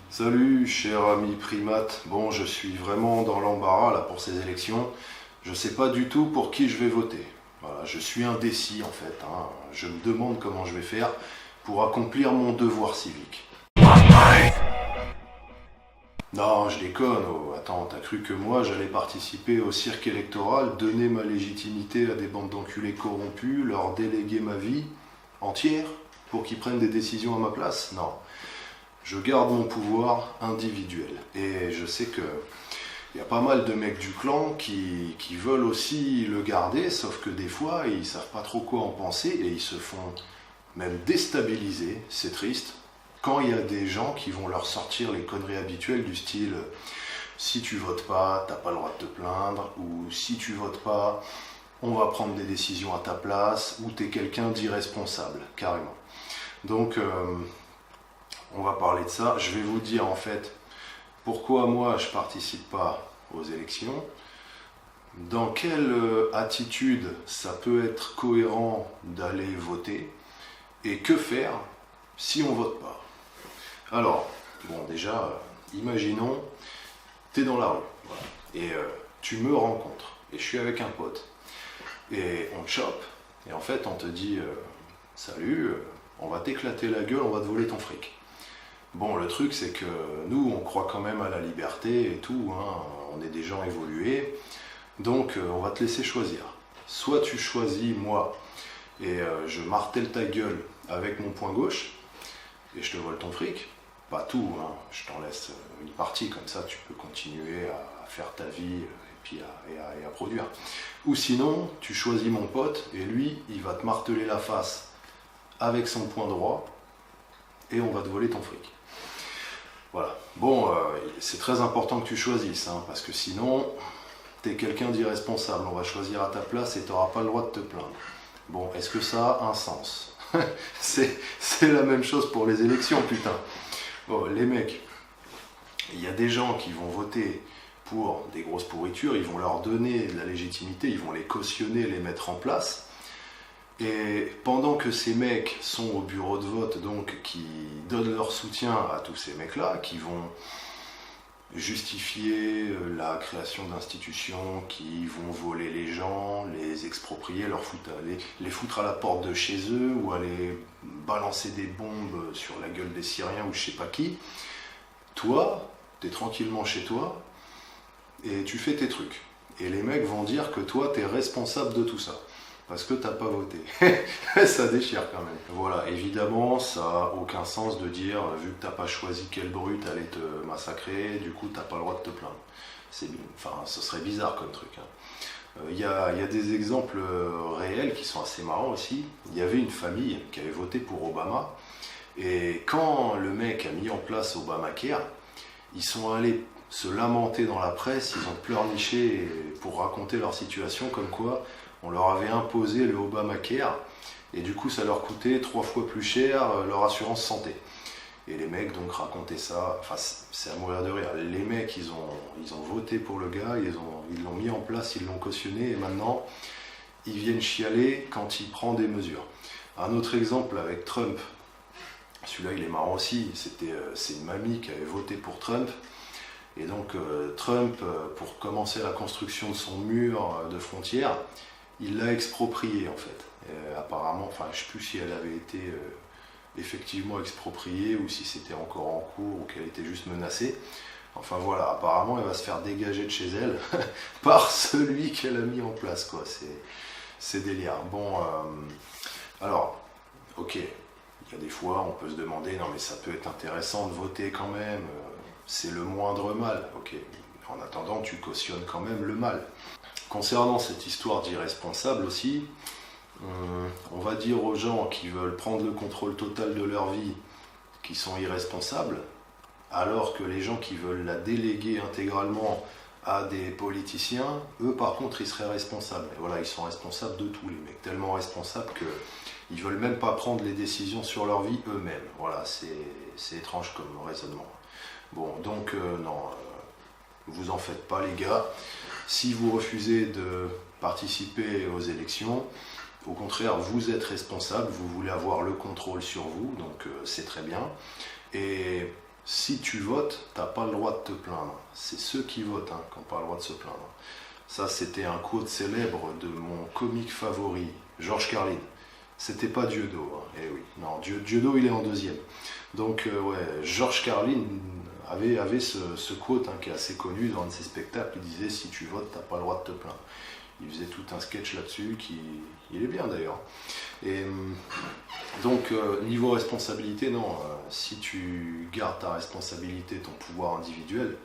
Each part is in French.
Salut, cher ami primate. Bon, je suis vraiment dans l'embarras là pour ces élections. Je sais pas du tout pour qui je vais voter. Voilà, je suis indécis en fait, hein. Je me demande comment je vais faire pour accomplir mon devoir civique. Non, je déconne. Oh, attends, t'as cru que moi j'allais participer au cirque électoral, donner ma légitimité à des bandes d'enculés corrompus, leur déléguer ma vie entière pour qu'ils prennent des décisions à ma place? Non. Je garde mon pouvoir individuel. Et je sais que il y a pas mal de mecs du clan qui veulent aussi le garder, sauf que des fois, ils savent pas trop quoi en penser et ils se font même déstabiliser, c'est triste, quand il y a des gens qui vont leur sortir les conneries habituelles du style si tu votes pas, t'as pas le droit de te plaindre, ou si tu votes pas, on va prendre des décisions à ta place, ou t'es quelqu'un d'irresponsable, carrément. Donc, on va parler de ça. Je vais vous dire en fait pourquoi moi je participe pas aux élections, dans quelle attitude ça peut être cohérent d'aller voter, et que faire si on vote pas. Alors, bon déjà, imaginons, t'es dans la rue, voilà, et tu me rencontres, et je suis avec un pote, et on te chope, et en fait on te dit salut, on va t'éclater la gueule, on va te voler ton fric. Bon, le truc, c'est que nous, on croit quand même à la liberté et tout, hein, on est des gens évolués, donc on va te laisser choisir. Soit tu choisis moi, et je martèle ta gueule avec mon poing gauche, et je te vole ton fric, pas tout, hein, je t'en laisse une partie, comme ça tu peux continuer à faire ta vie, et puis à produire. Ou sinon, tu choisis mon pote, et lui, il va te marteler la face avec son poing droit, et on va te voler ton fric. Voilà. Bon, c'est très important que tu choisisses, hein, parce que sinon, t'es quelqu'un d'irresponsable. On va choisir à ta place et t'auras pas le droit de te plaindre. Bon, est-ce que ça a un sens? C'est la même chose pour les élections, putain. Bon, les mecs, il y a des gens qui vont voter pour des grosses pourritures, ils vont leur donner de la légitimité, ils vont les cautionner, les mettre en place. Et pendant que ces mecs sont au bureau de vote, donc qui donnent leur soutien à tous ces mecs-là, qui vont justifier la création d'institutions, qui vont voler les gens, les exproprier, les foutre à la porte de chez eux, ou aller balancer des bombes sur la gueule des Syriens ou je sais pas qui, toi, t'es tranquillement chez toi, et tu fais tes trucs. Et les mecs vont dire que toi, t'es responsable de tout ça. Parce que t'as pas voté. Ça déchire quand même. Voilà, évidemment, ça a aucun sens de dire, vu que t'as pas choisi quel brute allait te massacrer, du coup t'as pas le droit de te plaindre. Enfin, ce serait bizarre comme truc, hein. Y a des exemples réels qui sont assez marrants aussi. Il y avait une famille qui avait voté pour Obama, et quand le mec a mis en place Obamacare, ils sont allés se lamenter dans la presse, ils ont pleurniché pour raconter leur situation, comme quoi on leur avait imposé le Obamacare, et du coup ça leur coûtait 3 fois plus cher leur assurance santé. Et les mecs donc racontaient ça, enfin c'est à mourir de rire. Les mecs ils ont voté pour le gars, ils l'ont mis en place, ils l'ont cautionné, et maintenant ils viennent chialer quand il prend des mesures. Un autre exemple avec Trump, celui-là il est marrant aussi, c'est une mamie qui avait voté pour Trump. Et donc Trump, pour commencer la construction de son mur de frontière, il l'a expropriée en fait. Apparemment, enfin je ne sais plus si elle avait été effectivement expropriée ou si c'était encore en cours ou qu'elle était juste menacée. Enfin voilà, apparemment elle va se faire dégager de chez elle par celui qu'elle a mis en place, quoi. C'est délire. Bon, alors, ok, il y a des fois on peut se demander, non mais ça peut être intéressant de voter quand même, c'est le moindre mal, ok. En attendant, tu cautionnes quand même le mal. Concernant cette histoire d'irresponsable aussi, on va dire aux gens qui veulent prendre le contrôle total de leur vie qu'ils sont irresponsables, alors que les gens qui veulent la déléguer intégralement à des politiciens, eux par contre ils seraient responsables. Et voilà, ils sont responsables de tout, les mecs, tellement responsables qu'ils veulent même pas prendre les décisions sur leur vie eux-mêmes. Voilà, c'est étrange comme raisonnement. Bon, donc non, vous en faites pas les gars. Si vous refusez de participer aux élections, au contraire, vous êtes responsable, vous voulez avoir le contrôle sur vous, donc c'est très bien. Et si tu votes, tu n'as pas le droit de te plaindre. C'est ceux qui votent hein, qui n'ont pas le droit de se plaindre. Ça, c'était un quote célèbre de mon comique favori, Georges Carlin. C'était pas Dieudo, hein. Eh oui, non, Dieudo il est en deuxième. Donc ouais, Georges Carlin avait ce quote hein, qui est assez connu dans un de ses spectacles. Il disait si tu votes, t'as pas le droit de te plaindre. Il faisait tout un sketch là-dessus il est bien d'ailleurs. Et donc niveau responsabilité, non, si tu gardes ta responsabilité, ton pouvoir individuel,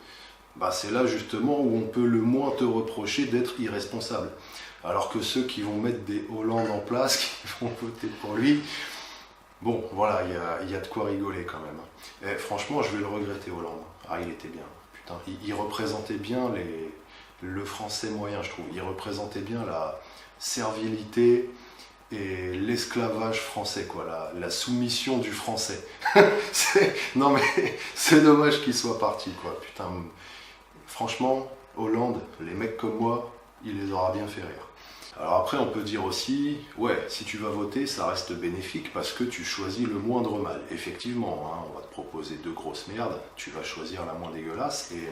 bah c'est là justement où on peut le moins te reprocher d'être irresponsable. Alors que ceux qui vont mettre des Hollande en place, qui vont voter pour lui, bon voilà, il y a de quoi rigoler quand même. Et franchement, je vais le regretter Hollande. Ah, il était bien. Putain, il représentait bien le français moyen, je trouve. Il représentait bien la servilité et l'esclavage français, quoi, la soumission du français. Non mais c'est dommage qu'il soit parti, quoi. Putain, franchement, Hollande, les mecs comme moi, il les aura bien fait rire. Alors après, on peut dire aussi, ouais, si tu vas voter, ça reste bénéfique parce que tu choisis le moindre mal. Effectivement, hein, on va te proposer 2 grosses merdes, tu vas choisir la moins dégueulasse et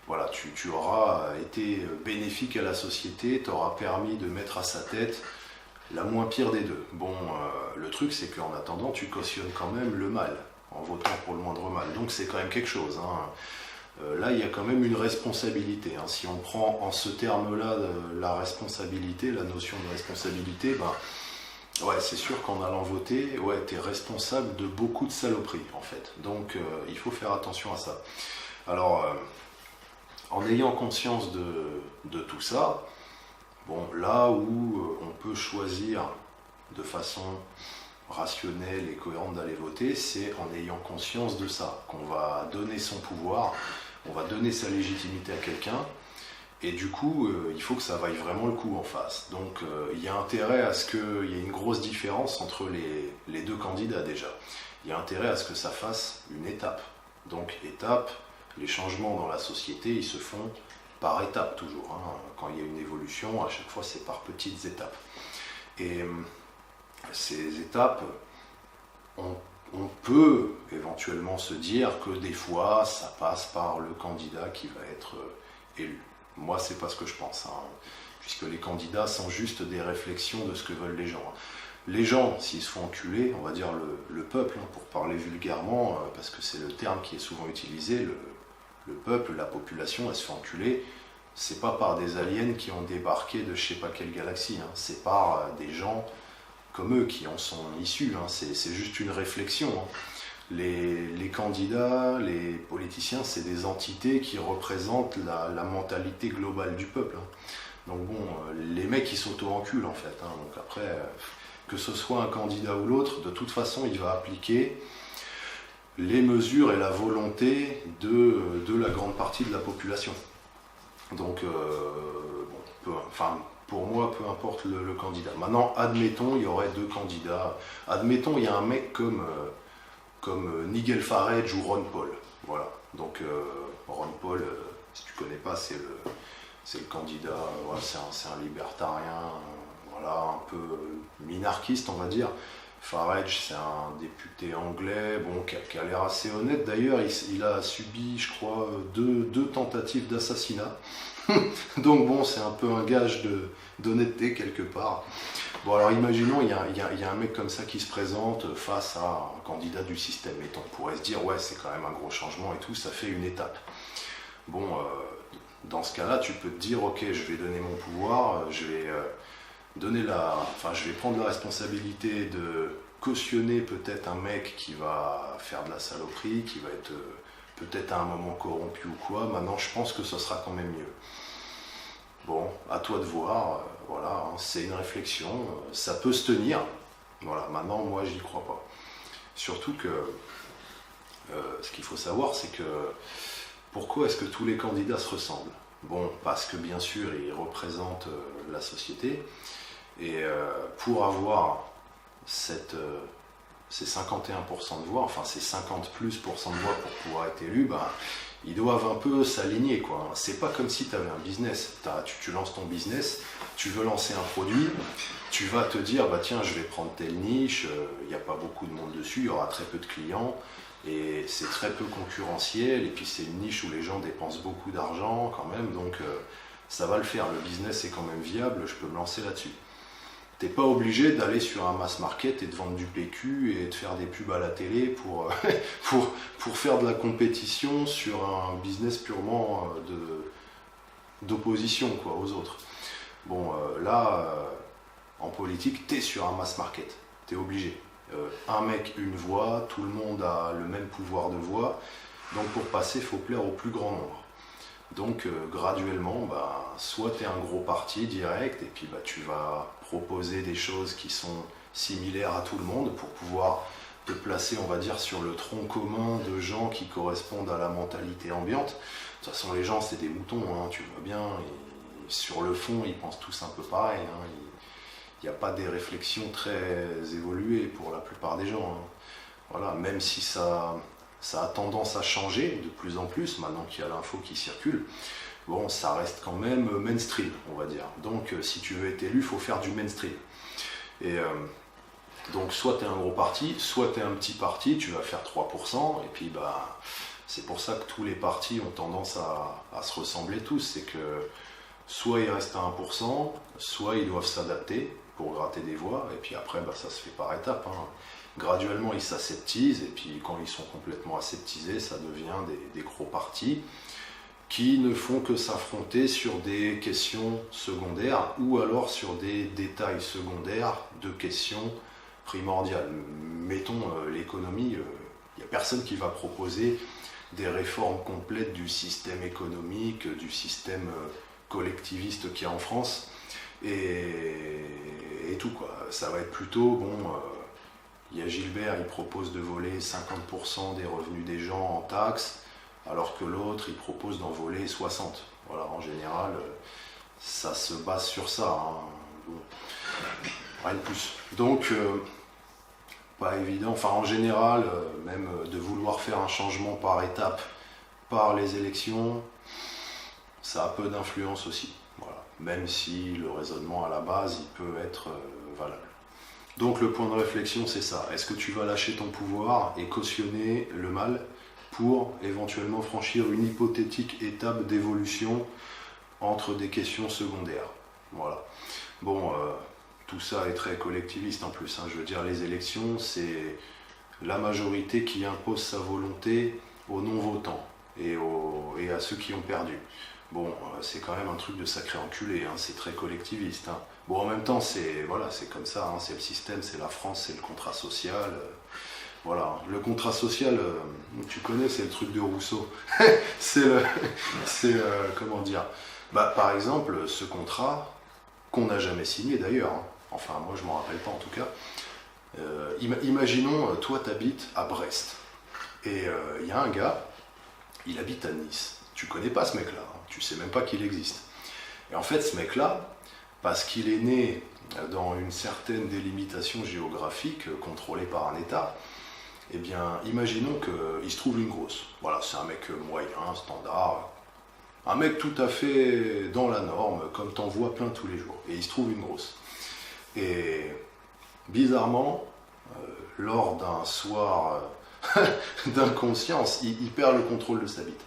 voilà, tu auras été bénéfique à la société, t'auras permis de mettre à sa tête la moins pire des deux. Bon, le truc c'est qu'en attendant, tu cautionnes quand même le mal en votant pour le moindre mal. Donc c'est quand même quelque chose, hein. Là, il y a quand même une responsabilité. Hein. Si on prend en ce terme-là la responsabilité, la notion de responsabilité, ben, ouais, c'est sûr qu'en allant voter, ouais, tu es responsable de beaucoup de saloperies, en fait. Donc, il faut faire attention à ça. Alors, en ayant conscience de tout ça, bon, là où on peut choisir de façon rationnelle et cohérente d'aller voter, c'est en ayant conscience de ça, qu'on va donner son pouvoir, on va donner sa légitimité à quelqu'un, et du coup, il faut que ça vaille vraiment le coup en face. Donc, il y a intérêt à ce qu'il y ait une grosse différence entre les 2 candidats déjà. Il y a intérêt à ce que ça fasse une étape. Donc, étape, les changements dans la société, ils se font par étapes toujours. Hein. Quand il y a une évolution, à chaque fois, c'est par petites étapes. Et ces étapes, on peut éventuellement se dire que des fois, ça passe par le candidat qui va être élu. Moi, c'est pas ce que je pense, hein, puisque les candidats sont juste des réflexions de ce que veulent les gens. Les gens, s'ils se font enculer, on va dire le peuple, hein, pour parler vulgairement, parce que c'est le terme qui est souvent utilisé, le peuple, la population, elle se fait enculer, c'est pas par des aliens qui ont débarqué de je sais pas quelle galaxie, hein, c'est par des gens comme eux qui en sont issus, hein. C'est juste une réflexion. Hein. Les candidats, les politiciens, c'est des entités qui représentent la mentalité globale du peuple. Hein. Donc bon, les mecs ils s'auto-enculent en fait. Hein. Donc après, que ce soit un candidat ou l'autre, de toute façon il va appliquer les mesures et la volonté de la grande partie de la population. Donc pour moi, peu importe le candidat. Maintenant, admettons, il y aurait 2 candidats. Admettons, il y a un mec comme Nigel Farage ou Ron Paul. Voilà. Donc, Ron Paul, si tu connais pas, c'est le candidat, voilà, c'est un libertarien, voilà, un peu minarchiste, on va dire. Farage, c'est un député anglais, bon, qui a l'air assez honnête. D'ailleurs, il a subi, je crois, deux tentatives d'assassinat. Donc bon, c'est un peu un gage d'honnêteté quelque part. Bon, alors imaginons, il y a un mec comme ça qui se présente face à un candidat du système. Et on pourrait se dire, ouais, c'est quand même un gros changement et tout, ça fait une étape. Bon, dans ce cas-là, tu peux te dire, ok, je vais donner mon pouvoir, je vais prendre la responsabilité de cautionner peut-être un mec qui va faire de la saloperie, qui va être peut-être à un moment corrompu ou quoi. Maintenant, je pense que ce sera quand même mieux. Bon, à toi de voir, voilà, hein, c'est une réflexion, ça peut se tenir. Voilà, maintenant, moi, j'y crois pas. Surtout que, ce qu'il faut savoir, c'est que pourquoi est-ce que tous les candidats se ressemblent? Bon, parce que bien sûr, ils représentent la société, et pour avoir ces 51% de voix, enfin ces 50 plus % de voix pour pouvoir être élu, ben, ils doivent un peu s'aligner, quoi. C'est pas comme si tu avais un business, tu lances ton business, tu veux lancer un produit, tu vas te dire, bah tiens, je vais prendre telle niche, il n'y a pas beaucoup de monde dessus, il y aura très peu de clients, Et c'est très peu concurrentiel, et puis c'est une niche où les gens dépensent beaucoup d'argent quand même, donc ça va le faire. Le business est quand même viable, je peux me lancer là-dessus. T'es pas obligé d'aller sur un mass market et de vendre du PQ et de faire des pubs à la télé pour, pour faire de la compétition sur un business purement d'opposition quoi, aux autres. Bon, en politique, t'es sur un mass market, t'es obligé. Un mec, une voix, tout le monde a le même pouvoir de voix, donc pour passer, il faut plaire au plus grand nombre. Donc graduellement, soit tu es un gros parti direct, et puis tu vas proposer des choses qui sont similaires à tout le monde pour pouvoir te placer, on va dire, sur le tronc commun de gens qui correspondent à la mentalité ambiante. De toute façon, les gens, c'est des moutons, hein, tu vois bien, et sur le fond, ils pensent tous un peu pareil. Hein, il n'y a pas des réflexions très évoluées pour la plupart des gens. Hein. Voilà, même si ça a tendance à changer de plus en plus, maintenant qu'il y a l'info qui circule, bon, ça reste quand même mainstream, on va dire. Donc, si tu veux être élu, il faut faire du mainstream. Et donc, soit tu es un gros parti, soit tu es un petit parti, tu vas faire 3%, et puis, c'est pour ça que tous les partis ont tendance à se ressembler tous. C'est que soit ils restent à 1%, soit ils doivent s'adapter pour gratter des voix, et puis après, ça se fait par étapes. Hein. Graduellement, ils s'aseptisent, et puis quand ils sont complètement aseptisés, ça devient des gros partis qui ne font que s'affronter sur des questions secondaires ou alors sur des détails secondaires de questions primordiales. Mettons l'économie, il n'y a personne qui va proposer des réformes complètes du système économique, du système collectiviste qu'il y a en France, et tout quoi. Ça va être plutôt, il y a Gilbert, il propose de voler 50% des revenus des gens en taxes, alors que l'autre, il propose d'en voler 60%. Voilà, en général, ça se base sur ça. Hein. Bon, rien de plus. Donc, pas évident. Enfin, en général, même de vouloir faire un changement par étapes, par les élections, ça a peu d'influence aussi. Voilà. Même si le raisonnement à la base, il peut être valable. Donc le point de réflexion, c'est ça. Est-ce que tu vas lâcher ton pouvoir et cautionner le mal pour éventuellement franchir une hypothétique étape d'évolution entre des questions secondaires? Voilà. Bon, tout ça est très collectiviste en plus. Hein. Je veux dire, les élections, c'est la majorité qui impose sa volonté aux non-votants et à ceux qui ont perdu. Bon, c'est quand même un truc de sacré enculé, hein. C'est très collectiviste. Hein. Bon, en même temps, c'est comme ça, hein. C'est le système, c'est la France, c'est le contrat social. Voilà, le contrat social, tu connais, c'est le truc de Rousseau. Comment dire, par exemple, ce contrat qu'on n'a jamais signé d'ailleurs. Hein. Enfin, moi, je m'en rappelle pas en tout cas. Imaginons, toi, tu habites à Brest et il y a un gars, il habite à Nice. Tu connais pas ce mec-là, hein. Tu sais même pas qu'il existe. Et en fait, ce mec-là, parce qu'il est né dans une certaine délimitation géographique contrôlée par un État, eh bien, imaginons qu'il se trouve une grosse. Voilà, c'est un mec moyen, standard, un mec tout à fait dans la norme, comme t'en vois plein tous les jours. Et il se trouve une grosse. Et bizarrement, lors d'un soir d'inconscience, il perd le contrôle de sa bite.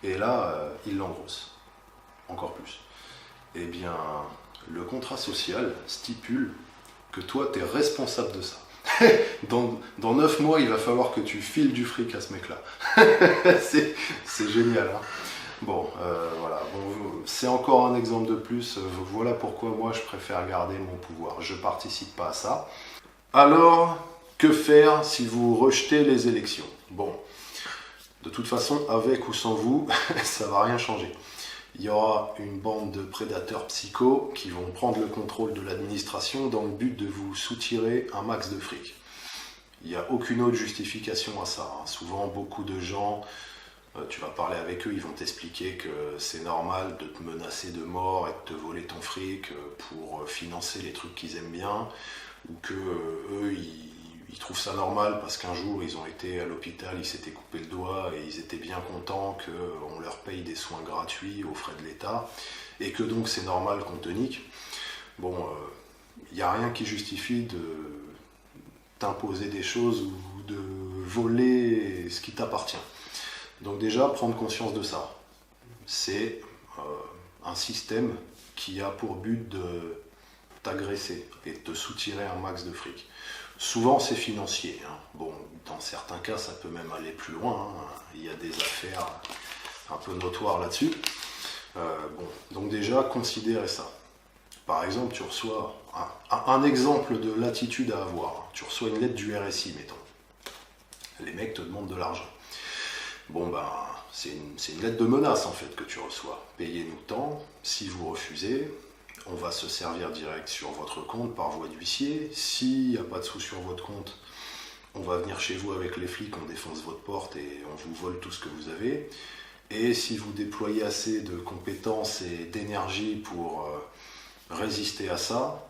Et là, il l'engrosse. Encore plus. Eh bien, le contrat social stipule que toi, tu es responsable de ça. Dans 9 mois, il va falloir que tu files du fric à ce mec-là. c'est génial. Hein. Bon, voilà. Bon, c'est encore un exemple de plus. Voilà pourquoi moi, je préfère garder mon pouvoir. Je ne participe pas à ça. Alors, que faire si vous rejetez les élections? Bon. De toute façon, avec ou sans vous, ça ne va rien changer. Il y aura une bande de prédateurs psychos qui vont prendre le contrôle de l'administration dans le but de vous soutirer un max de fric. Il n'y a aucune autre justification à ça. Hein. Souvent, beaucoup de gens, tu vas parler avec eux, ils vont t'expliquer que c'est normal de te menacer de mort et de te voler ton fric pour financer les trucs qu'ils aiment bien, ou que eux, ils trouvent ça normal parce qu'un jour ils ont été à l'hôpital, ils s'étaient coupé le doigt et ils étaient bien contents qu'on leur paye des soins gratuits aux frais de l'État et que donc c'est normal qu'on te nique. Bon, il n'y a rien qui justifie t'imposer des choses ou de voler ce qui t'appartient. Donc déjà, prendre conscience de ça. C'est un système qui a pour but de t'agresser et de te soutirer un max de fric. Souvent, c'est financier. Bon, dans certains cas, ça peut même aller plus loin. Il y a des affaires un peu notoires là-dessus. Donc déjà, considérez ça. Par exemple, tu reçois un exemple de l'attitude à avoir. Tu reçois une lettre du RSI, mettons. Les mecs te demandent de l'argent. Bon, c'est une lettre de menace en fait que tu reçois. Payez-nous tant, si vous refusez, on va se servir direct sur votre compte par voie d'huissier. S'il n'y a pas de sous sur votre compte, on va venir chez vous avec les flics, on défonce votre porte et on vous vole tout ce que vous avez. Et si vous déployez assez de compétences et d'énergie pour résister à ça,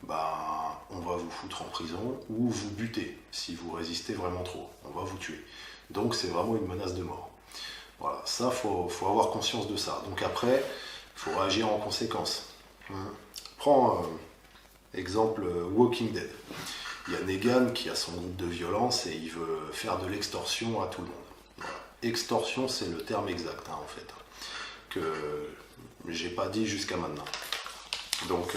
on va vous foutre en prison ou vous buter. Si vous résistez vraiment trop, on va vous tuer. Donc c'est vraiment une menace de mort. Voilà, ça, faut avoir conscience de ça. Donc après, il faut réagir en conséquence. Prends exemple Walking Dead. Il y a Negan qui a son groupe de violence et il veut faire de l'extorsion à tout le monde. Voilà. Extorsion, c'est le terme exact, en fait, que j'ai pas dit jusqu'à maintenant. Donc,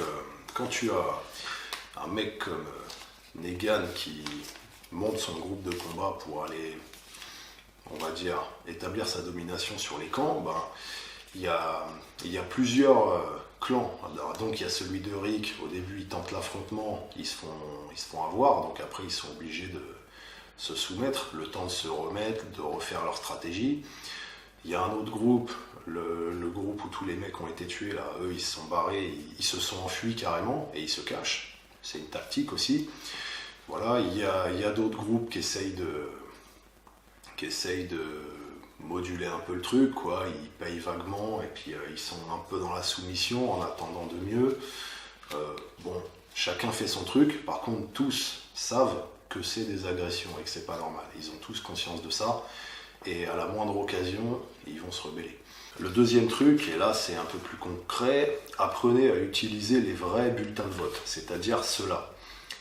quand tu as un mec comme Negan qui monte son groupe de combat pour aller, on va dire, établir sa domination sur les camps, il y a plusieurs clans. Alors, donc il y a celui de Rick, au début ils tentent l'affrontement, ils se font avoir, donc après ils sont obligés de se soumettre, le temps de se remettre, de refaire leur stratégie. Il y a un autre groupe, le groupe où tous les mecs ont été tués, là, eux ils se sont barrés, ils se sont enfuis carrément, et ils se cachent. C'est une tactique aussi. Voilà, il y a d'autres groupes qui essayent de moduler un peu le truc, quoi. Ils payent vaguement, et puis ils sont un peu dans la soumission en attendant de mieux. Chacun fait son truc, par contre tous savent que c'est des agressions et que c'est pas normal. Ils ont tous conscience de ça, et à la moindre occasion, ils vont se rebeller. Le deuxième truc, et là c'est un peu plus concret, apprenez à utiliser les vrais bulletins de vote, c'est-à-dire ceux-là.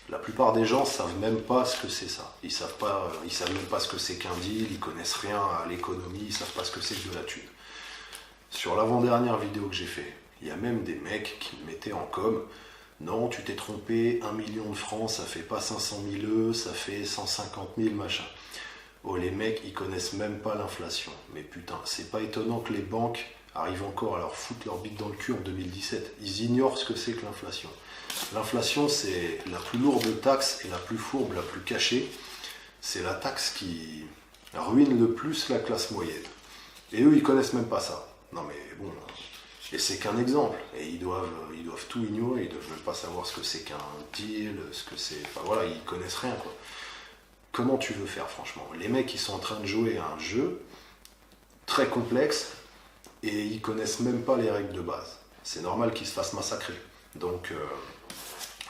La plupart des gens savent même pas ce que c'est ça. Ils savent même pas ce que c'est qu'un deal, ils connaissent rien à l'économie, ils savent pas ce que c'est que de la thune. Sur l'avant-dernière vidéo que j'ai fait, il y a même des mecs qui me mettaient en com. Non, tu t'es trompé, 1 million de francs, ça fait pas 500 000 €, ça fait 150 000 machin. Oh, les mecs, ils connaissent même pas l'inflation. Mais putain, c'est pas étonnant que les banques arrivent encore à leur foutre leur bite dans le cul en 2017. Ils ignorent ce que c'est que l'inflation. L'inflation, c'est la plus lourde taxe et la plus fourbe, la plus cachée. C'est la taxe qui ruine le plus la classe moyenne. Et eux, ils connaissent même pas ça. Non mais bon, et c'est qu'un exemple. Et ils doivent tout ignorer, ils doivent même pas savoir ce que c'est qu'un deal, ce que c'est... Enfin voilà, ils connaissent rien, quoi. Comment tu veux faire, franchement? Les mecs, ils sont en train de jouer à un jeu très complexe et ils connaissent même pas les règles de base. C'est normal qu'ils se fassent massacrer. Donc,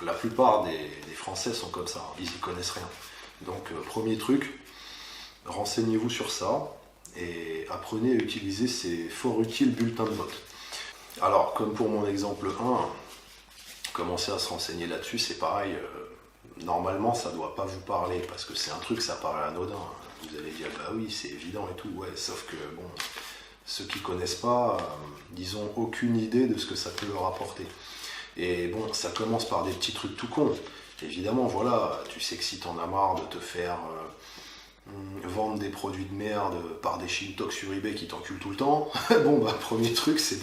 la plupart des Français sont comme ça, ils y connaissent rien. Donc, premier truc, renseignez-vous sur ça et apprenez à utiliser ces fort utiles bulletins de vote. Alors, comme pour mon exemple 1, commencez à se renseigner là-dessus, c'est pareil. Normalement, ça ne doit pas vous parler, parce que c'est un truc, ça paraît anodin. Vous allez dire, bah oui, c'est évident et tout, ouais, sauf que, bon, ceux qui ne connaissent pas, ils n'ont aucune idée de ce que ça peut leur apporter. Et bon, ça commence par des petits trucs tout cons. Évidemment, voilà, tu sais que si t'en as marre de te faire vendre des produits de merde par des shintoks sur eBay qui t'enculent tout le temps, premier truc, c'est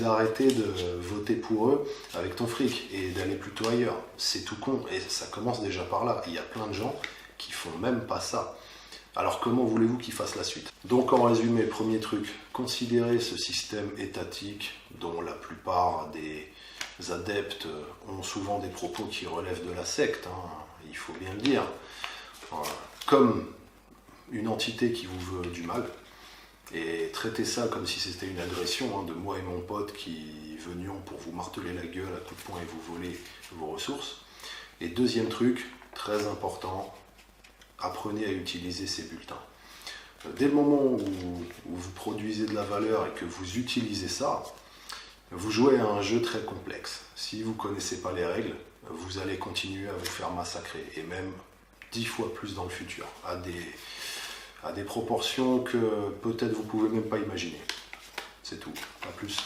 d'arrêter de voter pour eux avec ton fric et d'aller plutôt ailleurs. C'est tout con, et ça commence déjà par là. Il y a plein de gens qui font même pas ça. Alors comment voulez-vous qu'ils fassent la suite? Donc en résumé, premier truc, considérez ce système étatique dont la plupart des adeptes ont souvent des propos qui relèvent de la secte, il faut bien le dire, comme une entité qui vous veut du mal, et traitez ça comme si c'était une agression de moi et mon pote qui venions pour vous marteler la gueule à coups de poing et vous voler vos ressources. Et deuxième truc, très important, apprenez à utiliser ces bulletins. Dès le moment où vous produisez de la valeur et que vous utilisez ça, vous jouez à un jeu très complexe. Si vous ne connaissez pas les règles, vous allez continuer à vous faire massacrer, et même 10 fois plus dans le futur, à des proportions que peut-être vous pouvez même pas imaginer. C'est tout, pas plus.